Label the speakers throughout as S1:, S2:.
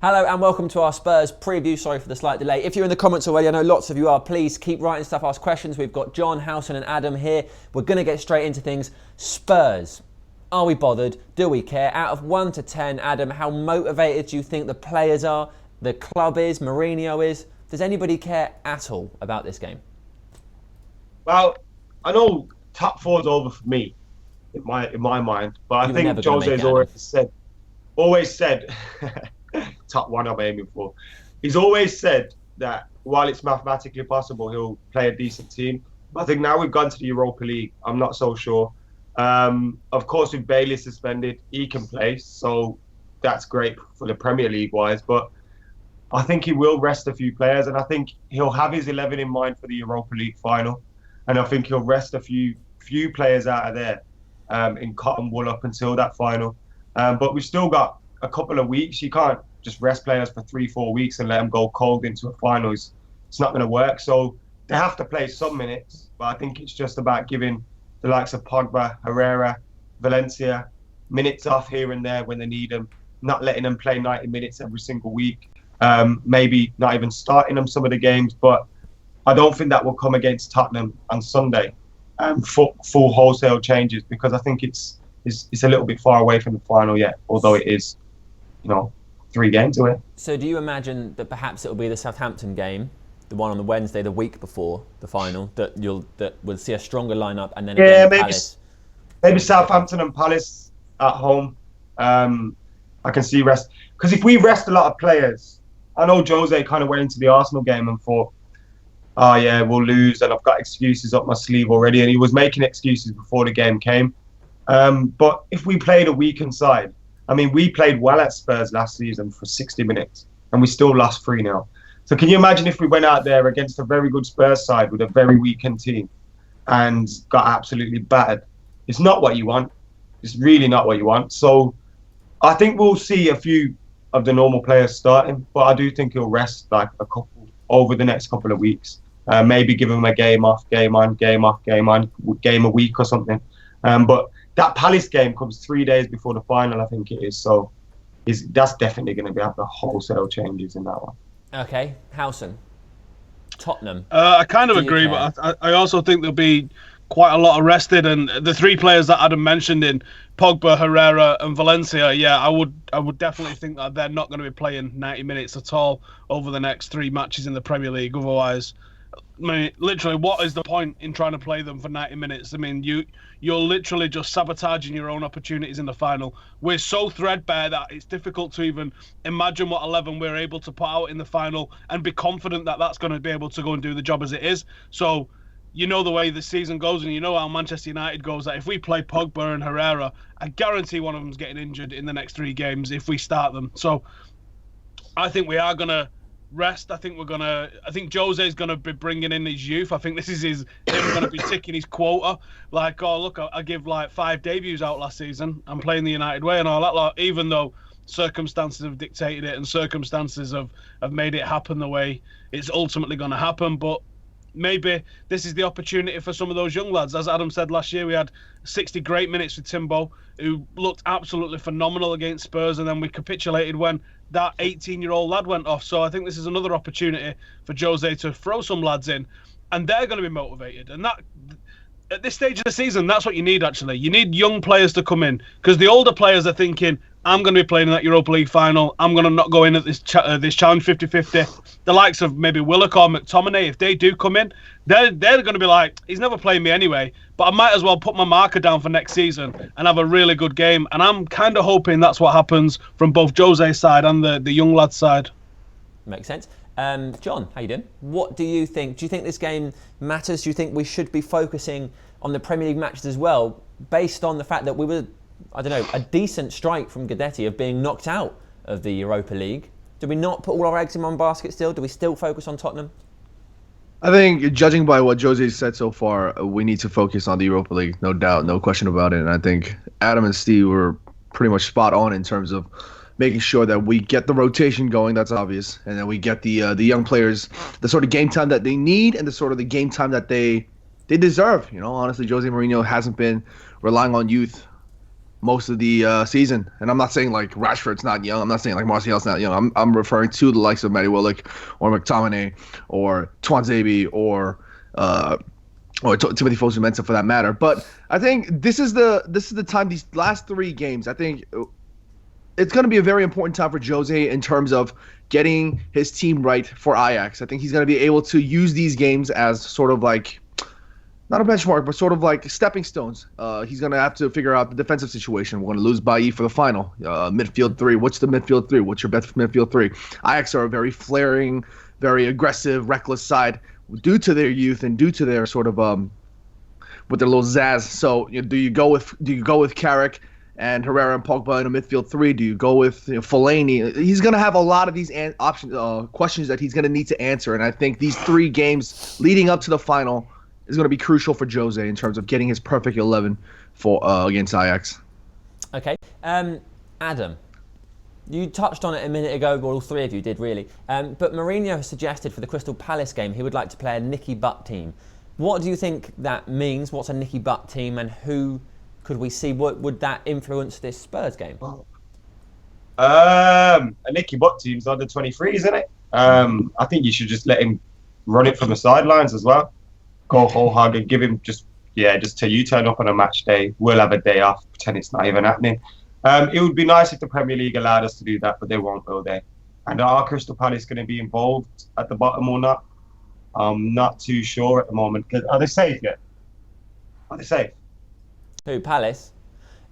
S1: Hello and welcome to our Spurs preview. Sorry for the slight delay. If you're in the comments already, I know lots of you are, please keep writing stuff, ask questions. We've got John, Howson and Adam here. We're going to get straight into things. Spurs. Are we bothered? Do we care? Out of 1 to 10, Adam, how motivated do you think the players are, the club is, Mourinho is? Does anybody care at all about this game?
S2: Well, I know top four's over for me, in my mind, but I think Jose's always said top one I'm aiming for. He's always said that while it's mathematically possible, he'll play a decent team. But I think now we've gone to the Europa League, I'm not so sure. Of course, with Bailey suspended, he can play, so that's great for the Premier League wise. But I think he will rest a few players, and I think he'll have his 11 in mind for the Europa League final. And I think he'll rest a few players out of there in cotton wool up until that final. But we've still got a couple of weeks. You can't just rest players for 3-4 weeks and let them go cold into a final. It's not going to work. So they have to play some minutes. But I think it's just about giving the likes of Pogba, Herrera, Valencia minutes off here and there when they need them, not letting them play 90 minutes every single week. Maybe not even starting them some of the games. But I don't think that will come against Tottenham on Sunday. Full wholesale changes, because I think it's a little bit far away from the final yet, although it is, 3 games away.
S1: So do you imagine that perhaps it will be the Southampton game, the one on the Wednesday, the week before the final, that we'll see a stronger lineup, and then again Palace?
S2: Maybe Southampton and Palace at home. I can see rest, because if we rest a lot of players, I know Jose kind of went into the Arsenal game and thought, oh yeah, we'll lose, and I've got excuses up my sleeve already, and he was making excuses before the game came. But if we played a weakened side, we played well at Spurs last season for 60 minutes, and we still lost 3-0. So can you imagine if we went out there against a very good Spurs side with a very weakened team and got absolutely battered? It's not what you want. It's really not what you want. So I think we'll see a few of the normal players starting, but I do think he'll rest like a couple over the next couple of weeks. Maybe give him a game off, game on, game off, game on, game a week or something. But that Palace game comes 3 days before the final, I think it is. So that's definitely going to have the wholesale changes in that one.
S1: Okay, Howson. Tottenham.
S3: I kind of agree, but I also think there'll be quite a lot of rested, and the 3 players that Adam mentioned in Pogba, Herrera and Valencia, I would definitely think that they're not going to be playing 90 minutes at all over the next 3 matches in the Premier League. Otherwise, literally, what is the point in trying to play them for 90 minutes? You're literally just sabotaging your own opportunities in the final. We're so threadbare that it's difficult to even imagine what 11 we're able to put out in the final and be confident that that's going to be able to go and do the job as it is. So, you know the way the season goes, and you know how Manchester United goes, that if we play Pogba and Herrera, I guarantee one of them's getting injured in the next 3 games if we start them. So I think we are going to rest. I think Jose's going to be bringing in his youth. I think this is him going to be ticking his quota. Like, oh, look, I give like 5 debuts out last season. I'm playing the United way and all that lot, even though circumstances have dictated it and circumstances have made it happen the way it's ultimately going to happen. But maybe this is the opportunity for some of those young lads. As Adam said, last year we had 60 great minutes with Timbo, who looked absolutely phenomenal against Spurs, and then we capitulated when that 18-year-old lad went off. So I think this is another opportunity for Jose to throw some lads in, and they're going to be motivated. And that, at this stage of the season, that's what you need, actually. You need young players to come in, because the older players are thinking, I'm going to be playing in that Europa League final. I'm going to not go in at this challenge 50-50. The likes of maybe Willock or McTominay, if they do come in, they're going to be like, he's never playing me anyway, but I might as well put my marker down for next season and have a really good game. And I'm kind of hoping that's what happens from both Jose's side and the young lad's side.
S1: Makes sense. John, how you doing? What do you think? Do you think this game matters? Do you think we should be focusing on the Premier League matches as well, based on the fact that we were, a decent strike from Guidetti of being knocked out of the Europa League? Do we not put all our eggs in one basket still? Do we still focus on Tottenham?
S4: I think, judging by what Jose said so far, we need to focus on the Europa League, no doubt, no question about it. And I think Adam and Steve were pretty much spot on in terms of making sure that we get the rotation going, that's obvious, and then we get the young players the sort of game time that they need and the sort of the game time that they deserve. Honestly, Jose Mourinho hasn't been relying on youth most of the season. And I'm not saying like Rashford's not young. I'm not saying like Martial's not young. I'm referring to the likes of Matty Willock or McTominay or Tuanzebe or Timothy Fosu-Mensah for that matter. But I think this is the time, these last 3 games, I think it's going to be a very important time for Jose in terms of getting his team right for Ajax. I think he's going to be able to use these games as sort of like, not a benchmark, but sort of like stepping stones. He's going to have to figure out the defensive situation. We're going to lose Bailly for the final. Midfield 3. What's the midfield 3? What's your best midfield 3? Ajax are a very flaring, very aggressive, reckless side due to their youth and due to their sort of with their little zazz. So do you go with Carrick and Herrera and Pogba in a midfield 3? Do you go with Fellaini? He's going to have a lot of these questions that he's going to need to answer. And I think these 3 games leading up to the final is going to be crucial for Jose in terms of getting his perfect 11 for against Ajax.
S1: Okay. Adam, you touched on it a minute ago, well, all 3 of you did really. But Mourinho has suggested for the Crystal Palace game he would like to play a Nicky Butt team. What do you think that means? What's a Nicky Butt team, and who could we see? What would that influence this Spurs game?
S2: A Nicky Butt team's under 23s, isn't it? I think you should just let him run it from the sidelines as well. Go whole hog and give him just till you turn up on a match day. We'll have a day off, pretend it's not even happening. It would be nice if the Premier League allowed us to do that, but they won't, will they? And are Crystal Palace going to be involved at the bottom or not? I'm not too sure at the moment. Are they safe yet? Are they safe?
S1: Who, Palace?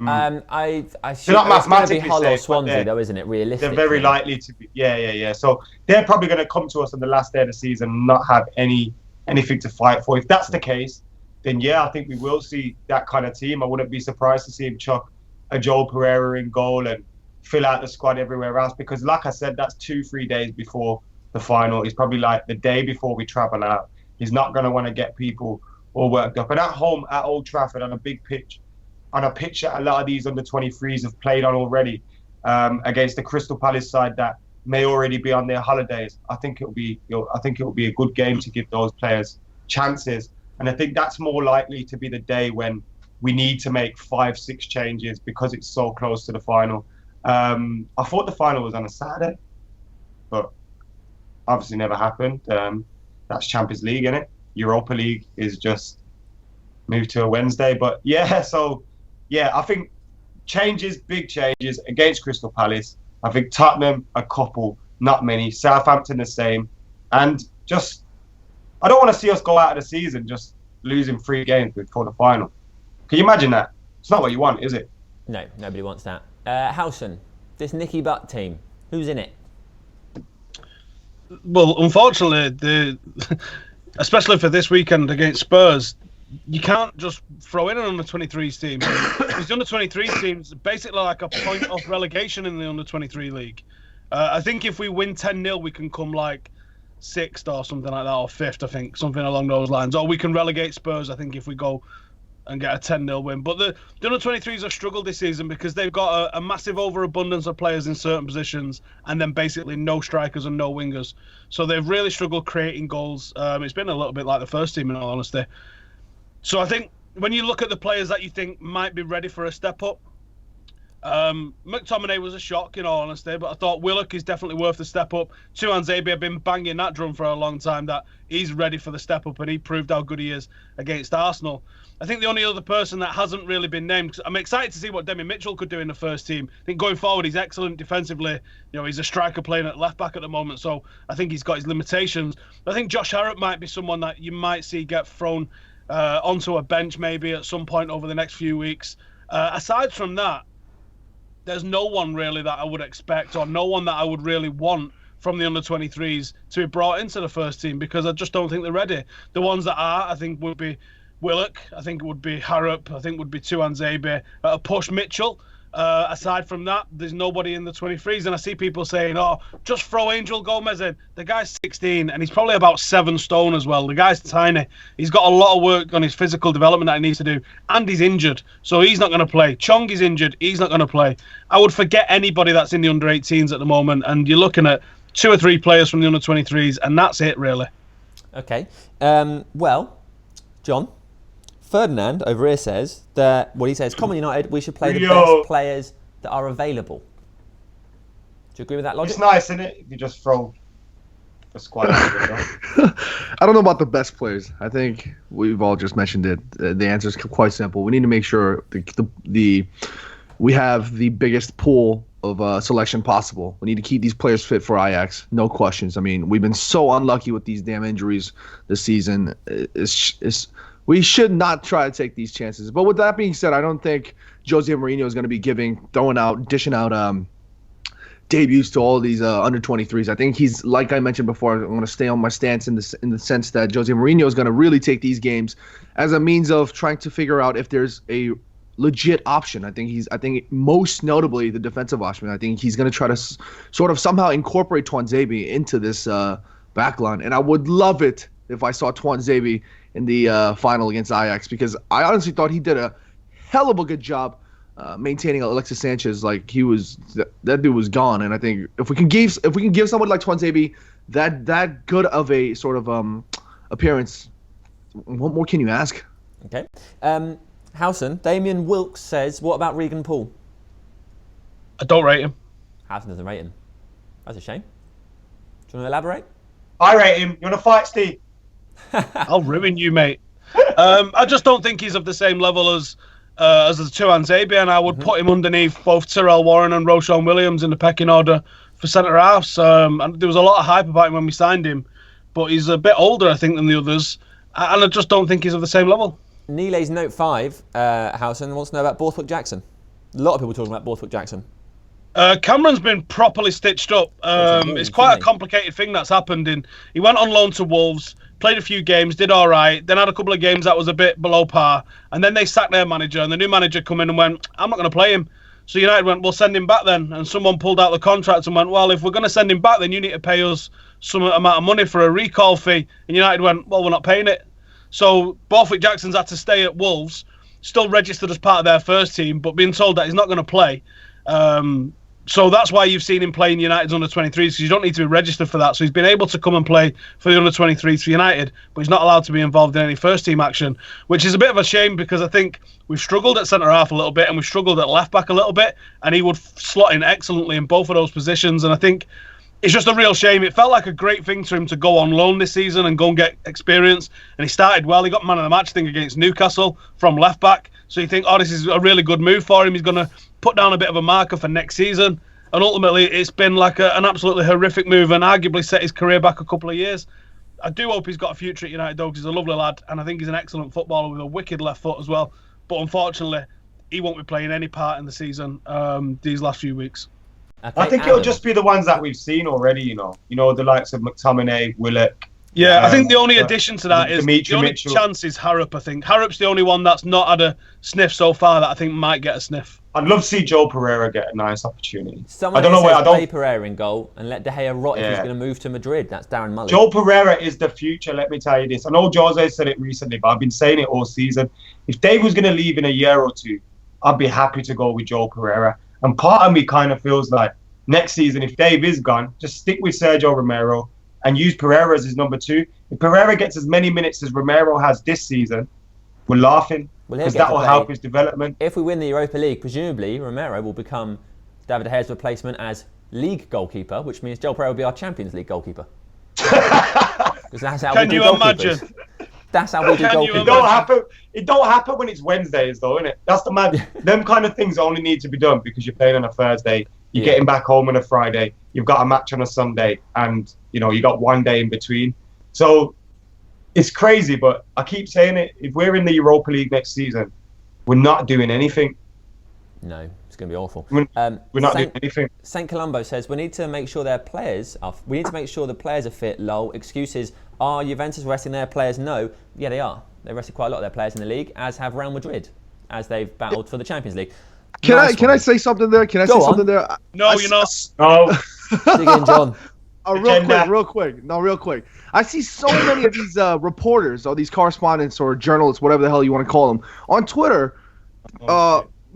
S1: I
S2: they're not mathematically
S1: it's Hull
S2: safe,
S1: or Swansea, though, isn't it? Realistically,
S2: they're very likely to be. Yeah. So they're probably going to come to us on the last day of the season and not have anything to fight for. If that's the case, then I think we will see that kind of team. I wouldn't be surprised to see him chuck a Joel Pereira in goal and fill out the squad everywhere else, because like I said, that's 2-3 days before the final. It's probably like the day before we travel out. He's not going to want to get people all worked up. And at home at Old Trafford on a big pitch, on a pitch that a lot of these under 23s have played on already, against the Crystal Palace side that may already be on their holidays, I think it'll be a good game to give those players chances. And I think that's more likely to be the day when we need to make 5-6 changes because it's so close to the final. I thought the final was on a Saturday, but obviously never happened. That's Champions League, isn't it? Europa League is just moved to a Wednesday. But I think big changes against Crystal Palace. I think Tottenham, a couple, not many. Southampton, the same. And just, I don't want to see us go out of the season just losing 3 games before the final. Can you imagine that? It's not what you want, is it?
S1: No, nobody wants that. Howson, this Nicky Butt team, who's in it?
S3: Well, unfortunately, especially for this weekend against Spurs, you can't just throw in an under-23s team. Because the under-23s team's basically like a point off relegation in the under-23 league. I think if we win 10-0, we can come like 6th or something like that, or 5th, I think, something along those lines. Or we can relegate Spurs, I think, if we go and get a 10-0 win. But the under-23s have struggled this season because they've got a massive overabundance of players in certain positions and then basically no strikers and no wingers. So they've really struggled creating goals. It's been a little bit like the first team, in all honesty. So I think when you look at the players that you think might be ready for a step up, McTominay was a shock, in all honesty, but I thought Willock is definitely worth the step up. Tuanzebe, I've been banging that drum for a long time that he's ready for the step up, and he proved how good he is against Arsenal. I think the only other person that hasn't really been named, because I'm excited to see what Demi Mitchell could do in the first team. I think going forward, he's excellent defensively. He's a striker playing at left back at the moment, so I think he's got his limitations. I think Josh Harrop might be someone that you might see get thrown onto a bench maybe at some point over the next few weeks. Aside from that, there's no one really that I would expect, or no one that I would really want from the under-23s to be brought into the first team, because I just don't think they're ready. The ones that are, I think, would be Willock, I think it would be Harrop, I think it would be Tuanzebe, a push Mitchell. Aside from that, there's nobody in the 23s, and I see people saying, just throw Angel Gomez in. The guy's 16 and he's probably about 7 stone as well. The guy's tiny. He's got a lot of work on his physical development that he needs to do, and he's injured, so he's not going to play. Chong is injured, he's not going to play. I would forget anybody that's in the under 18s at the moment, and you're looking at 2 or 3 players from the under 23s, and that's it really.
S1: Okay, well, John, Ferdinand over here says that, he says, Common United, we should play the best players that are available. Do you agree with that logic?
S2: It's nice, isn't it? If you just throw a squad out of it.
S4: I don't know about the best players. I think we've all just mentioned it. The answer is quite simple. We need to make sure we have the biggest pool of selection possible. We need to keep these players fit for Ajax. No questions. I mean, we've been so unlucky with these damn injuries this season. We should not try to take these chances. But with that being said, I don't think Jose Mourinho is going to be dishing out debuts to all these under 23s. I think he's, like I mentioned before, I'm going to stay on my stance in the sense that Jose Mourinho is going to really take these games as a means of trying to figure out if there's a legit option. I think most notably the defensive option. I think he's going to try to sort of somehow incorporate Tuanzebe into this backline, and I would love it if I saw Tuanzebe in the final against Ajax, because I honestly thought he did a hell of a good job maintaining Alexis Sanchez. Like that dude was gone, and I think if we can give someone like Tuanzebe that good of a sort of appearance, what more can you ask?
S1: Okay. Howson, Damien Wilkes says, what about Regan Poole?
S3: I don't rate him.
S1: Howson doesn't rate him. That's a shame. Do you want to elaborate?
S2: I rate him. You want to fight, Steve?
S3: I'll ruin you, mate. I just don't think he's of the same level as the Tuanzebe, and I would put him underneath both Tyrell Warren and Roshan Williams in the pecking order for centre halves. And there was a lot of hype about him when we signed him, but he's a bit older, I think, than the others, and I just don't think he's of the same level.
S1: Nile's Note 5, Howson, wants to know about Borthwick Jackson. A lot of people talking about Borthwick Jackson.
S3: Cameron's been properly stitched up. It's quite a complicated thing that's happened. He went on loan to Wolves, played a few games, did all right, then had a couple of games that was a bit below par, and then they sacked their manager, and the new manager come in and went, I'm not going to play him. So United went, we'll send him back then. And someone pulled out the contract and went, well, if we're going to send him back, then you need to pay us some amount of money for a recall fee. And United went, well, we're not paying it. So Borthwick Jackson's had to stay at Wolves, still registered as part of their first team, but being told that he's not going to play. So that's why you've seen him playing United's under-23s, because you don't need to be registered for that. So he's been able to come and play for the under-23s for United, but he's not allowed to be involved in any first-team action, which is a bit of a shame, because I think we've struggled at centre-half a little bit and we've struggled at left-back a little bit, and he would slot in excellently in both of those positions. And I think it's just a real shame. It felt like a great thing for him to go on loan this season and go and get experience, and he started well. He got man of the match, I think, against Newcastle from left-back. So you think, oh, this is a really good move for him. He's going to put down a bit of a marker for next season. And ultimately, it's been like an absolutely horrific move and arguably set his career back a couple of years. I do hope he's got a future at United, though, because he's a lovely lad, and I think he's an excellent footballer with a wicked left foot as well. But unfortunately, he won't be playing any part in the season these last few weeks.
S2: Okay, I think it'll just be the ones that we've seen already, you know, the likes of McTominay, Willock.
S3: Yeah, I think the only addition to that is
S2: Dimitri
S3: the only
S2: Mitchell.
S3: chance is Harrop, I think. Harrop's the only one that's not had a sniff so far that I think might get a sniff.
S2: I'd love to see Joe Pereira get a nice opportunity.
S1: Someone
S2: I don't know where I don't
S1: play Pereira in goal and let De Gea rot if he's going to move to Madrid. That's Darren Mullen.
S2: Joe Pereira is the future, let me tell you this. I know Jose said it recently, but I've been saying it all season. If Dave was going to leave in a year or two, I'd be happy to go with Joe Pereira. And part of me kind of feels like next season, if Dave is gone, just stick with Sergio Romero and use Pereira as his number 2. If Pereira gets as many minutes as Romero has this season, we're laughing, because that will help his development.
S1: If we win the Europa League, presumably Romero will become David De Gea's replacement as league goalkeeper, which means Joel Pereira will be our Champions League goalkeeper. Because that's how we do goalkeepers. That's how we do goalkeepers.
S2: It don't happen when it's Wednesdays, though, innit? That's the mad. Them kind of things only need to be done because you're playing on a Thursday. You're getting back home on a Friday. You've got a match on a Sunday, and you got one day in between. So it's crazy, but I keep saying it. If we're in the Europa League next season, we're not doing anything.
S1: No, it's going to be awful.
S2: We're not doing anything.
S1: St. Colombo says we need to make sure their players are. We need to make sure the players are fit. Lol. Excuses. Are Juventus resting their players? No. Yeah, they are. They rested quite a lot of their players in the league, as have Real Madrid, as they've battled for the Champions League.
S4: Can I say something there? Can I say something there?
S3: No, you're not.
S2: No.
S1: Dig in, John.
S4: Real quick. I see so many of these reporters or these correspondents or journalists, whatever the hell you want to call them, on Twitter,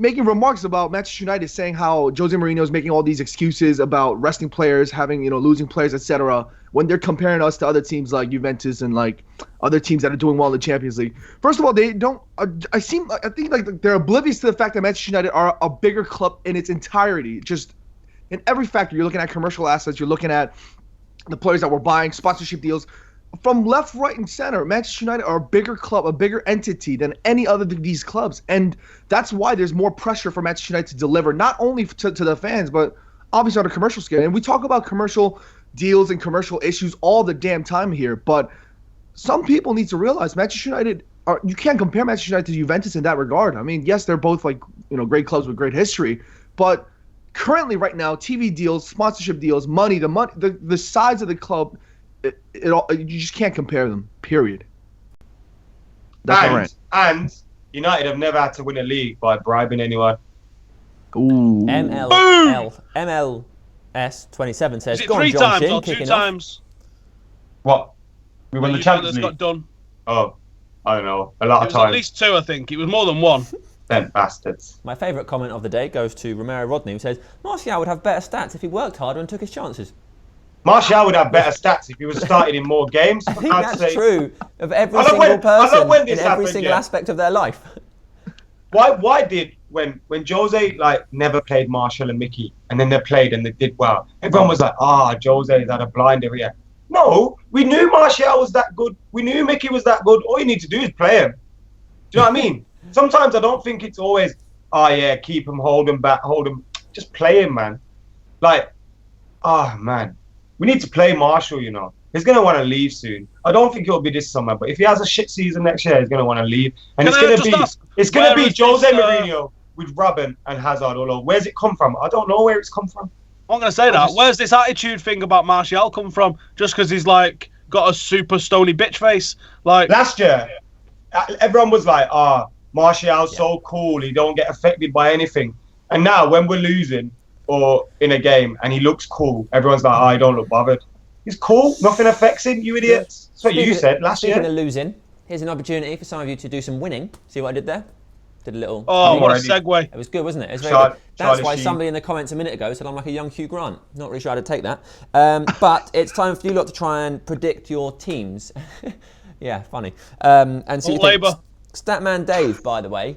S4: making remarks about Manchester United, saying how Jose Mourinho is making all these excuses about resting players, having losing players, etc. When they're comparing us to other teams like Juventus and like other teams that are doing well in the Champions League. First of all, they don't. I think like they're oblivious to the fact that Manchester United are a bigger club in its entirety. Just in every factor, you're looking at commercial assets, you're looking at the players that we're buying, sponsorship deals. From left, right, and center, Manchester United are a bigger club, a bigger entity than any other of these clubs. And that's why there's more pressure for Manchester United to deliver, not only to the fans, but obviously on a commercial scale. And we talk about commercial deals and commercial issues all the damn time here. But some people need to realize Manchester United, you can't compare Manchester United to Juventus in that regard. I mean, yes, they're both like great clubs with great history. But currently right now, TV deals, sponsorship deals, money, the size of the club, you just can't compare them. Period.
S2: And United have never had to win a league by bribing anyone.
S4: Ooh.
S1: MLS 27 says.
S3: Is it
S1: Go
S3: 3
S1: on, John
S3: times
S1: Shin,
S3: or 2 times?
S2: What? We won the Champions League.
S3: Got done.
S2: Oh, I don't know. A lot of times.
S3: At least 2, I think. It was more than 1.
S2: Them bastards.
S1: My favourite comment of the day goes to Romero Rodney, who says Martial would have better stats if he worked harder and took his chances.
S2: Martial would have better stats if he was starting in more games.
S1: I think that's true of every single person in every single aspect of their life.
S2: Why did when Jose never played Martial and Mickey and then they played and they did well, everyone was like, Jose's had a blinder here. No, we knew Martial was that good. We knew Mickey was that good. All you need to do is play him. Do you know what I mean? Sometimes I don't think it's always, keep him, hold him back, hold him. Just play him, man. Man. We need to play Martial, He's going to want to leave soon. I don't think it'll be this summer, but if he has a shit season next year, he's going to want to leave. And it's going to be Jose Mourinho with Robin and Hazard all over. Where's it come from? I don't know where it's come from.
S3: I'm going to say that. Where's this attitude thing about Martial come from? Just because he's got a super stony bitch face?
S2: Last year, everyone was like, Martial's so cool. He don't get affected by anything. And now when we're losing or in a game and he looks cool, everyone's like, he don't look bothered. He's cool. Nothing affects him, you idiots. That's what you said last year.
S1: Speaking of losing, here's an opportunity for some of you to do some winning. See what I did there? Did a little...
S3: Oh, what a segue.
S1: It was good, wasn't it? It was very good. That's why somebody in the comments a minute ago said I'm like a young Hugh Grant. Not really sure how to take that. But it's time for you lot to try and predict your teams. Yeah, funny. And see
S3: Labour.
S1: Statman Dave, by the way,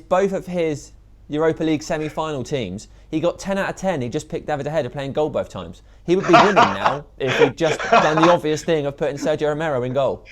S1: both of his Europa League semi-final teams, he got 10 out of 10. He just picked David De Gea playing goal both times. He would be winning now if he'd just done the obvious thing of putting Sergio Romero in goal.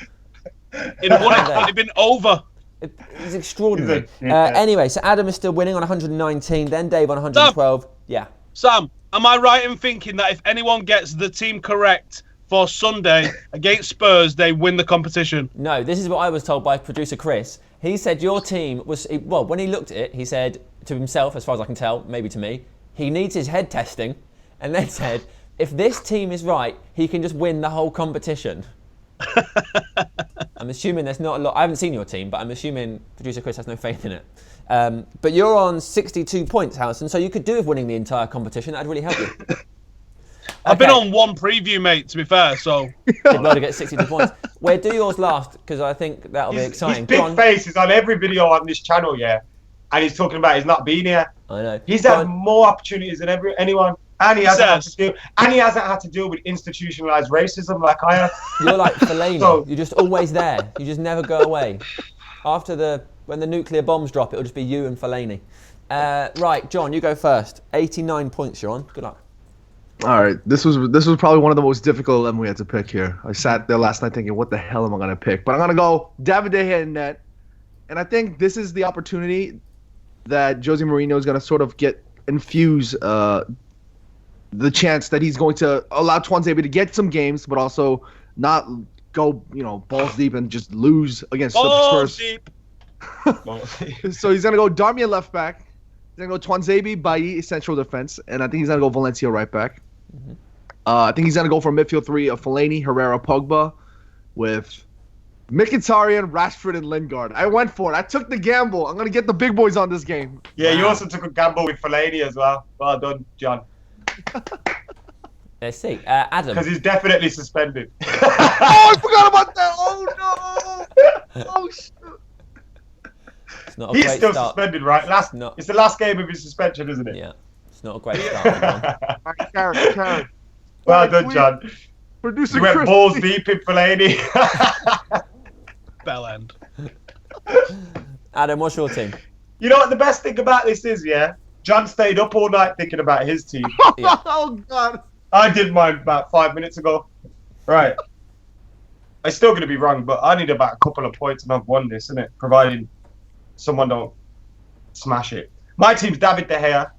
S3: It'd have been over.
S1: It's extraordinary. Anyway, so Adam is still winning on 119, then Dave on 112. Yeah.
S3: Sam, am I right in thinking that if anyone gets the team correct for Sunday against Spurs, they win the competition?
S1: No, this is what I was told by producer Chris. He said your team was... Well, when he looked at it, he said to himself, as far as I can tell, maybe to me, he needs his head testing, and then said, if this team is right, he can just win the whole competition. I'm assuming there's not a lot... I haven't seen your team, but I'm assuming producer Chris has no faith in it. But you're on 62 points, Howson, so you could do with winning the entire competition. That'd really help you.
S3: I've been on one preview, mate, to be fair, so...
S1: Did well to get 62 points. We'll do yours last, because I think that'll be exciting.
S2: His big face is on every video on this channel, and he's talking about he's not been here.
S1: I know.
S2: He's had more opportunities than anyone, and he hasn't had to deal with institutionalized racism like I have.
S1: You're like Fellaini. You're just always there. You just never go away. When the nuclear bombs drop, it'll just be you and Fellaini. Right, John, you go first. 89 points you're on. Good luck.
S4: All right, this was probably one of the most difficult 11 we had to pick here. I sat there last night thinking, what the hell am I going to pick? But I'm going to go David De Gea in net. And I think this is the opportunity that Jose Mourinho is going to sort of infuse the chance that he's going to allow Tuanzebe to get some games, but also not go, balls deep and just lose against Spurs.
S3: Deep.
S4: So he's going to go Darmian left back. He's going to go Tuanzebe, Bailly, central defense. And I think he's going to go Valencia right back. Mm-hmm. I think he's going to go for midfield 3 of Fellaini, Herrera, Pogba with Mkhitaryan, Rashford, and Lingard. I went for it. I took the gamble. I'm going to get the big boys on this game.
S2: Yeah, you also took a gamble with Fellaini as well. Well done, John.
S1: Let's see. Adam.
S2: Because he's definitely suspended.
S4: Oh, I forgot about that. Oh, no. Oh, shit.
S1: It's not a
S2: He's
S1: great
S2: still
S1: start.
S2: suspended, right? It's the last game of his suspension, isn't it?
S1: Yeah. It's not a great start.
S4: Karen.
S2: Well done, John.
S4: Producer
S2: You went
S4: Chris.
S2: balls deep in Fellaini.
S3: Bell end.
S1: Adam, what's your team?
S2: You know what the best thing about this is, yeah? John stayed up all night thinking about his team.
S1: Yeah.
S4: Oh, God.
S2: I did mine about 5 minutes ago. Right. I'm still going to be wrong, but I need about a couple of points and I've won this, isn't it? Providing someone don't smash it. My team's David De Gea.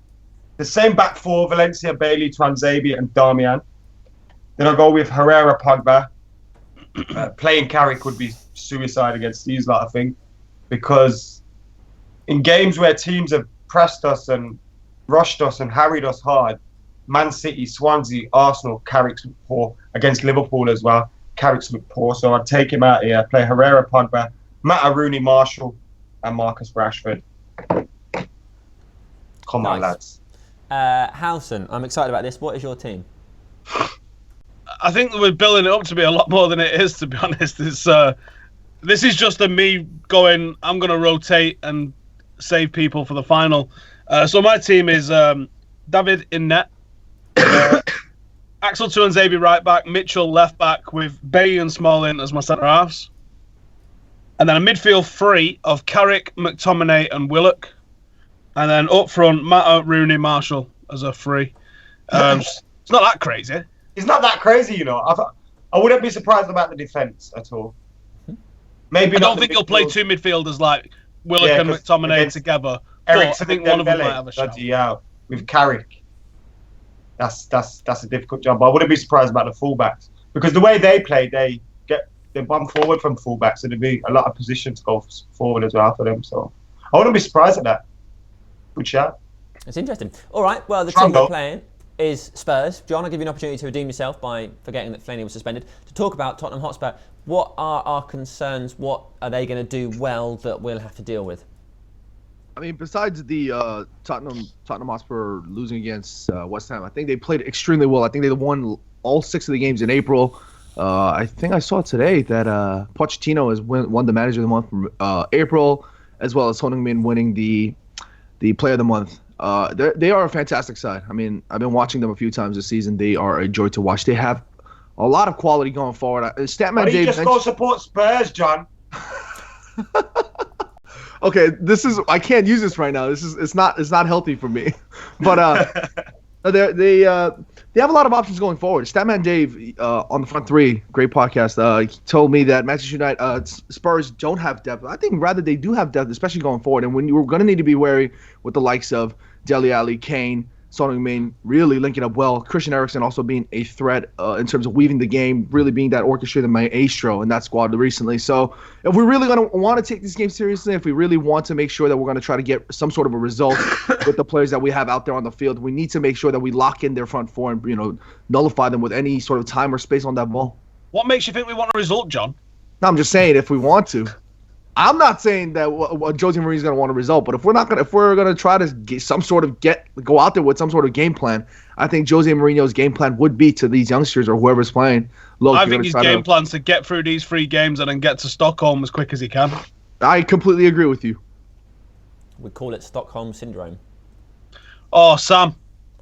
S2: The same back four, Valencia, Bailey, Tuanzebe and Darmian. Then I'll go with Herrera, Pogba. Playing Carrick would be suicide against these lot, I think. Because in games where teams have pressed us and rushed us and harried us hard, Man City, Swansea, Arsenal, Carrick's poor. Against Liverpool as well, Carrick's poor. So I'd take him out here. Play Herrera, Pogba, Mata, Rooney, Marshall, and Marcus Rashford. Come on, lads.
S1: Howson, I'm excited about this. What is your team?
S3: I think we're building it up to be a lot more than it is, to be honest. This is just me going, I'm going to rotate and save people for the final. So my team is David in net, Axel Tuanzebe right back, Mitchell left back with Bailey and Smalling as my centre halves. And then a midfield three of Carrick, McTominay and Willock. And then up front, Mata, Rooney, Marshall as a three. It's not that crazy.
S2: It's not that crazy, you know. I wouldn't be surprised about the defence at all. Maybe
S3: I don't think he'll play two midfielders like Willock and McTominay together.
S2: Ericsson,
S3: I think one of them might have a shot.
S2: Yeah, with Carrick. That's a difficult job. But I wouldn't be surprised about the fullbacks because the way they play, they bump forward from fullbacks, so there'd be a lot of position to go forward as well for them. So I wouldn't be surprised at that. Good shout.
S1: It's interesting. All right. Well, the team we're playing is Spurs. John, I'll give you an opportunity to redeem yourself by forgetting that Fellaini was suspended. To talk about Tottenham Hotspur, what are our concerns? What are they going to do well that we'll have to deal with?
S4: I mean, besides the Tottenham Hotspur losing against West Ham, I think they played extremely well. I think they won all 6 of the games in April. I think I saw today that Pochettino has won the Manager of the Month from April, as well as Son Heung-min winning the Player of the Month. They are a fantastic side. I mean, I've been watching them a few times this season. They are a joy to watch. They have a lot of quality going forward. Statman Dave,
S2: just go support Spurs, John.
S4: Okay, I can't use this right now. It's not healthy for me. But they have a lot of options going forward. Statman Dave on the front three, great podcast. He told me that Manchester United, Spurs don't have depth. I think rather they do have depth, especially going forward. And when you're going to need to be wary with the likes of Dele Alli, Kane, Son Heung-min really linking up well. Christian Eriksen also being a threat in terms of weaving the game, really being that orchestrated maestro in that squad recently. So if we're really going to want to take this game seriously, if we really want to make sure that we're going to try to get some sort of a result with the players that we have out there on the field, we need to make sure that we lock in their front four and nullify them with any sort of time or space on that ball.
S3: What makes you think we want a result, John?
S4: No, I'm just saying if we want to. I'm not saying that Jose Mourinho's going to want a result, but if we're going to try to go out there with some sort of game plan, I think Jose Mourinho's game plan would be to these youngsters or whoever's playing. Look,
S3: I think his game plan's to get through these 3 games and then get to Stockholm as quick as he can.
S4: I completely agree with you.
S1: We call it Stockholm Syndrome.
S3: Oh, Sam.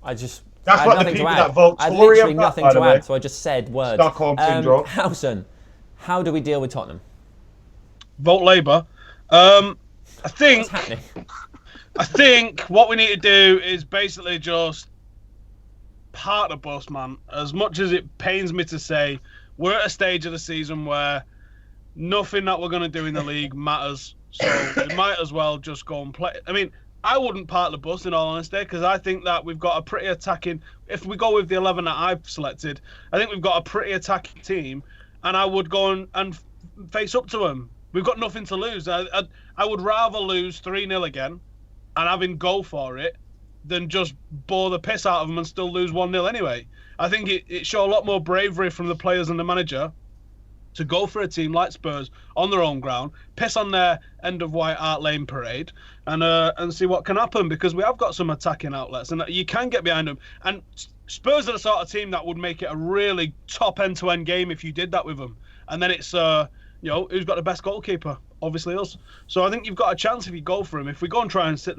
S2: That's what the people that vote
S1: I had
S2: Tory
S1: literally
S2: have
S1: nothing to add, so I just said words.
S2: Stockholm Syndrome.
S1: Howson, how do we deal with Tottenham?
S3: Vote Labour. I think
S1: What's happening?
S3: I think what we need to do is basically just part the bus, man. As much as it pains me to say, we're at a stage of the season where nothing that we're going to do in the league matters. So we might as well just go and play. I mean, I wouldn't part the bus in all honesty because I think that we've got a pretty attacking. If we go with the 11 that I've selected, I think we've got a pretty attacking team, and I would go and face up to them. We've got nothing to lose. I would rather lose 3-0 again and have him go for it than just bore the piss out of them and still lose 1-0 anyway. I think it showed a lot more bravery from the players and the manager to go for a team like Spurs on their own ground, piss on their end of White Hart Lane parade, and see what can happen because we have got some attacking outlets and you can get behind them. And Spurs are the sort of team that would make it a really top end-to-end game if you did that with them. And then it's who's got the best goalkeeper? Obviously us. So I think you've got a chance if you go for him. If we go and try and sit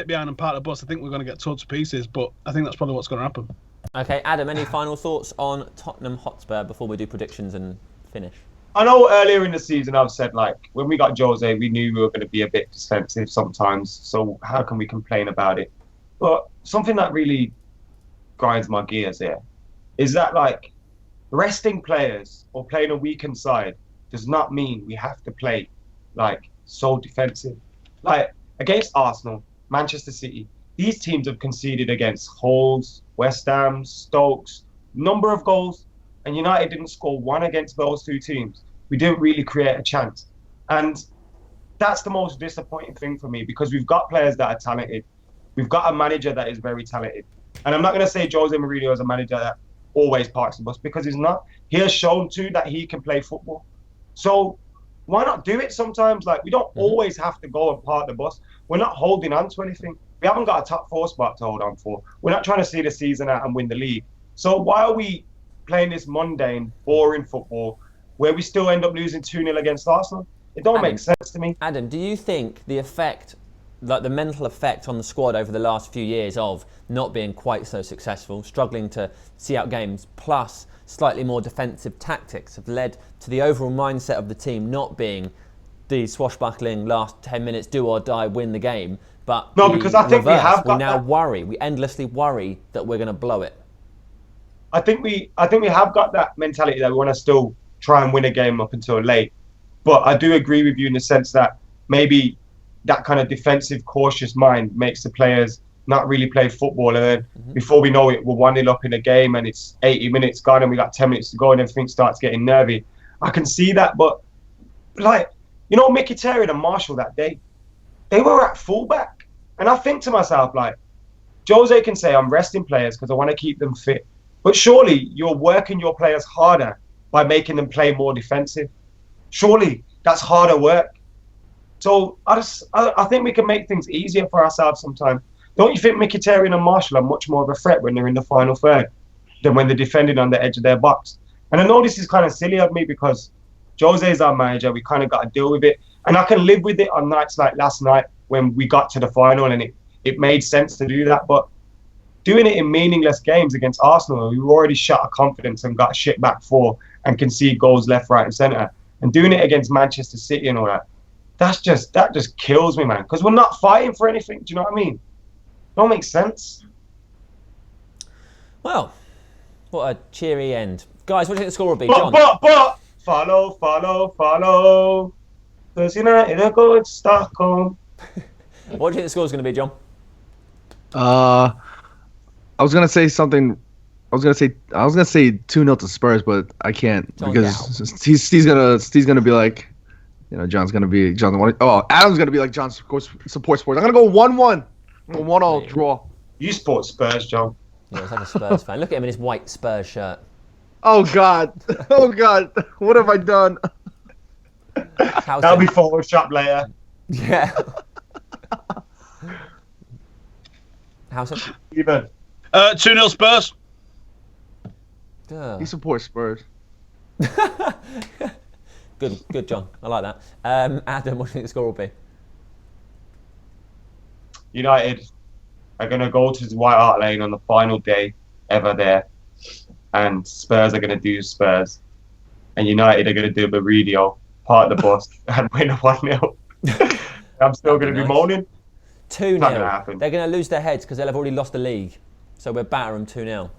S3: behind and part the bus, I think we're going to get torn to pieces. But I think that's probably what's going to happen.
S1: Okay, Adam, any final thoughts on Tottenham Hotspur before we do predictions and finish?
S2: I know earlier in the season I've said, like, when we got Jose, we knew we were going to be a bit defensive sometimes. So how can we complain about it? But something that really grinds my gears here is that, like, resting players or playing a weakened side does not mean we have to play, like, so defensive. Like, against Arsenal, Manchester City, these teams have conceded against Hull, West Ham, Stokes, number of goals, and United didn't score one against those two teams. We didn't really create a chance. And that's the most disappointing thing for me, because we've got players that are talented. We've got a manager that is very talented. And I'm not going to say Jose Mourinho is a manager that always parks the bus, because he's not. He has shown too that he can play football. So why not do it sometimes? Like, we don't always have to go and park the bus. We're not holding on to anything. We haven't got a top 4 spot to hold on for. We're not trying to see the season out and win the league. So why are we playing this mundane, boring football where we still end up losing 2-0 against Arsenal? It don't make sense to me.
S1: Adam, do you think the effect, like the mental effect on the squad over the last few years of not being quite so successful, struggling to see out games, plus slightly more defensive tactics, have led to the overall mindset of the team not being the swashbuckling last 10 minutes, do or die, win the game, but
S2: no, because I think we have got
S1: now worry. We endlessly worry that we're going to blow it.
S2: I think we have got that mentality that we want to still try and win a game up until late. But I do agree with you in the sense that maybe that kind of defensive, cautious mind makes the players not really play football. And then before we know it, we're 1-0 up in a game and it's 80 minutes gone and we got 10 minutes to go and everything starts getting nervy. I can see that, but like, you know, Mkhitaryan and Marshall that day, they were at fullback. And I think to myself, like, Jose can say, I'm resting players because I want to keep them fit. But surely you're working your players harder by making them play more defensive. Surely that's harder work. So I think we can make things easier for ourselves sometimes. Don't you think Mkhitaryan and Marshall are much more of a threat when they're in the final third than when they're defending on the edge of their box? And I know this is kind of silly of me because Jose is our manager. We kind of got to deal with it. And I can live with it on nights like last night when we got to the final and it made sense to do that. But doing it in meaningless games against Arsenal, we were already shot of confidence and got shit back 4 and concede goals left, right and centre. And doing it against Manchester City and all that, that just kills me, man. Because we're not fighting for anything. Do you know what I mean? Don't make sense.
S1: Well, what a cheery end. Guys, what do you think the score will be, John?
S2: But, follow. Because United are going to Stockholm.
S1: What do you think the score is going to be, John?
S4: I was gonna say something. I was gonna say 2-0 to Spurs, but I can't because Steve's gonna be like, you know, Adam's gonna be like John supports Spurs. I'm gonna go 1-1, 1-1 draw.
S2: You support Spurs, John.
S1: Yeah, he's like a Spurs fan. Look at him in his white Spurs shirt.
S4: Oh God, what have I done?
S2: That'll be Photoshop later.
S1: Yeah. How's it?
S2: Even.
S3: 2-0 Spurs.
S4: He supports Spurs.
S1: Good, John. I like that. Adam, what do you think the score will be?
S2: United are going to go to White Hart Lane on the final day ever there, and Spurs are going to do Spurs, and United are going to do Mourinho, part the bus, and win 1-0. I'm still going to be moaning.
S1: 2-0. They're going to lose their heads because they'll have already lost the league. So we'll batter them 2-0.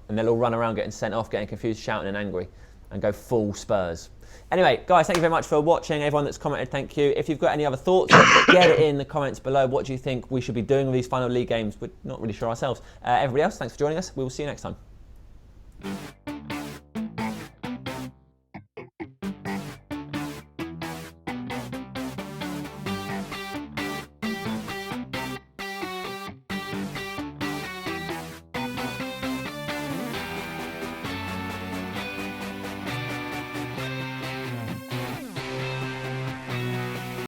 S1: And they'll all run around getting sent off, getting confused, shouting and angry, and go full Spurs. Anyway, guys, thank you very much for watching. Everyone that's commented, thank you. If you've got any other thoughts, get it in the comments below. What do you think we should be doing with these final league games? We're not really sure ourselves. Everybody else, thanks for joining us. We will see you next time.